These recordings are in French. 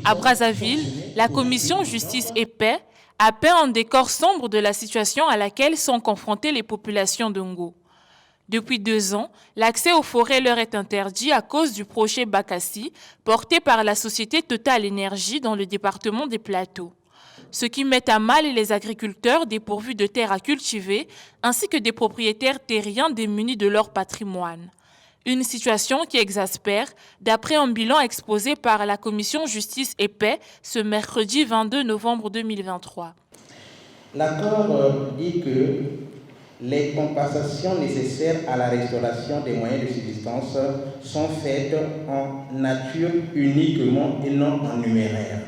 À Brazzaville, la commission Justice et Paix a peint un décor sombre de la situation à laquelle sont confrontées les populations de Ngo. Depuis 2 ans, l'accès aux forêts leur est interdit à cause du projet Bakassi, porté par la société Total Énergie dans le département des Plateaux. Ce qui met à mal les agriculteurs dépourvus de terres à cultiver, ainsi que des propriétaires terriens démunis de leur patrimoine. Une situation qui exaspère, d'après un bilan exposé par la commission Justice et Paix ce mercredi 22 novembre 2023. L'accord dit que les compensations nécessaires à la restauration des moyens de subsistance sont faites en nature uniquement et non en numéraire.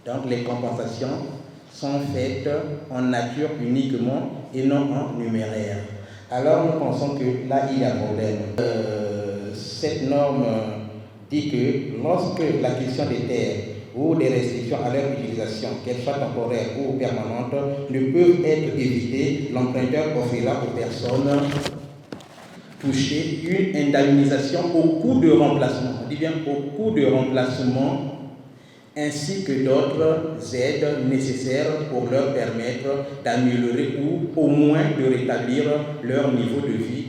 Donc les compensations sont faites en nature uniquement et non en numéraire. Alors nous pensons que là il y a un problème. Cette norme dit que lorsque l'acquisition des terres ou des restrictions à leur utilisation, qu'elles soient temporaires ou permanentes, ne peuvent être évitées, l'emprunteur offrira aux personnes touchées une indemnisation au coût de remplacement. On dit bien au coût de remplacement, ainsi que d'autres aides nécessaires pour leur permettre d'améliorer ou au moins de rétablir leur niveau de vie.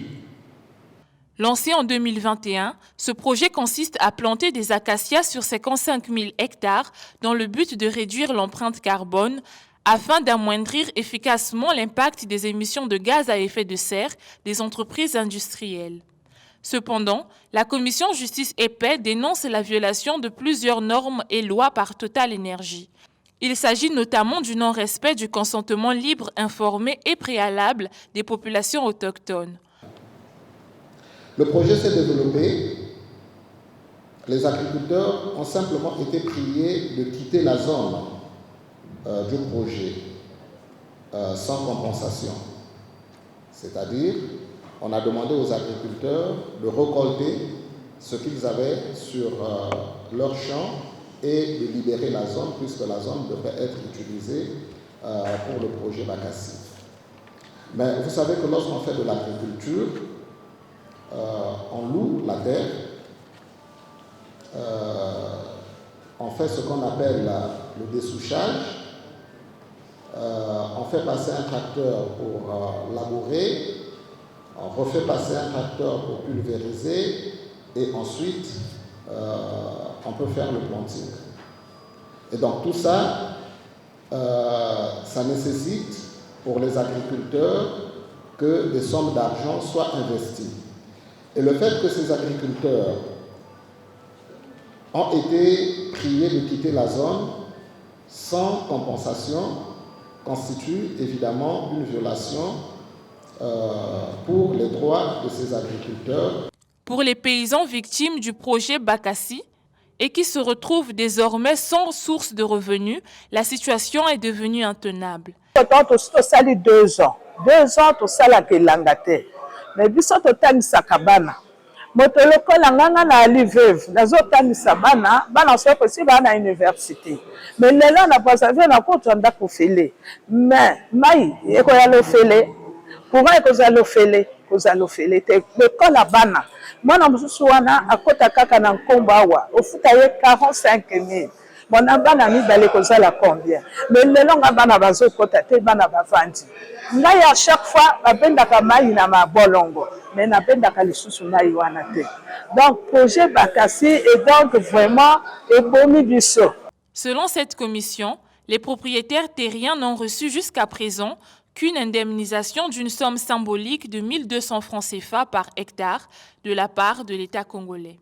Lancé en 2021, ce projet consiste à planter des acacias sur 55 000 hectares dans le but de réduire l'empreinte carbone afin d'amoindrir efficacement l'impact des émissions de gaz à effet de serre des entreprises industrielles. Cependant, la commission Justice et Paix dénonce la violation de plusieurs normes et lois par Total Énergie. Il s'agit notamment du non-respect du consentement libre, informé et préalable des populations autochtones. Le projet s'est développé. Les agriculteurs ont simplement été priés de quitter la zone du projet sans compensation. C'est-à-dire, on a demandé aux agriculteurs de récolter ce qu'ils avaient sur leur champ et de libérer la zone, puisque la zone devrait être utilisée pour le projet Bakassi. Mais vous savez que lorsqu'on fait de l'agriculture, on loue la terre, on fait ce qu'on appelle le dessouchage, on fait passer un tracteur pour labourer, on refait passer un tracteur pour pulvériser et ensuite on peut faire le planting. Et donc tout ça, ça nécessite pour les agriculteurs que des sommes d'argent soient investies. Et le fait que ces agriculteurs ont été priés de quitter la zone sans compensation constitue évidemment une violation pour les droits de ces agriculteurs. Pour les paysans victimes du projet Bakassi et qui se retrouvent désormais sans source de revenus, la situation est devenue intenable. Ça fait 2 ans. 2 ans, tout ça là que l'angate. Mais biso totangisaka bana moto lokola nganga na ali veuve nazotangisa bana so kosi bana université mais lelo na Brazzaville na kotwa ndako fele mais mai ekoya lofele pourquoi ekoza lofele te lokola bana mwana mosusu wana akota kaka na nkombo awa ofuta ye 45 000 bona bana mibale kozala combien mais lelo nga bana bazokota te bana bavandi ngai à chaque fois bapendaka mai na mabolongo mais napendaka lisusu mai wana te. Donc projet Bakassi est donc vraiment ebomi biso. Selon cette commission, les propriétaires terriens n'ont reçu jusqu'à présent qu'une indemnisation d'une somme symbolique de 1 200 francs CFA par hectare de la part de l'État congolais.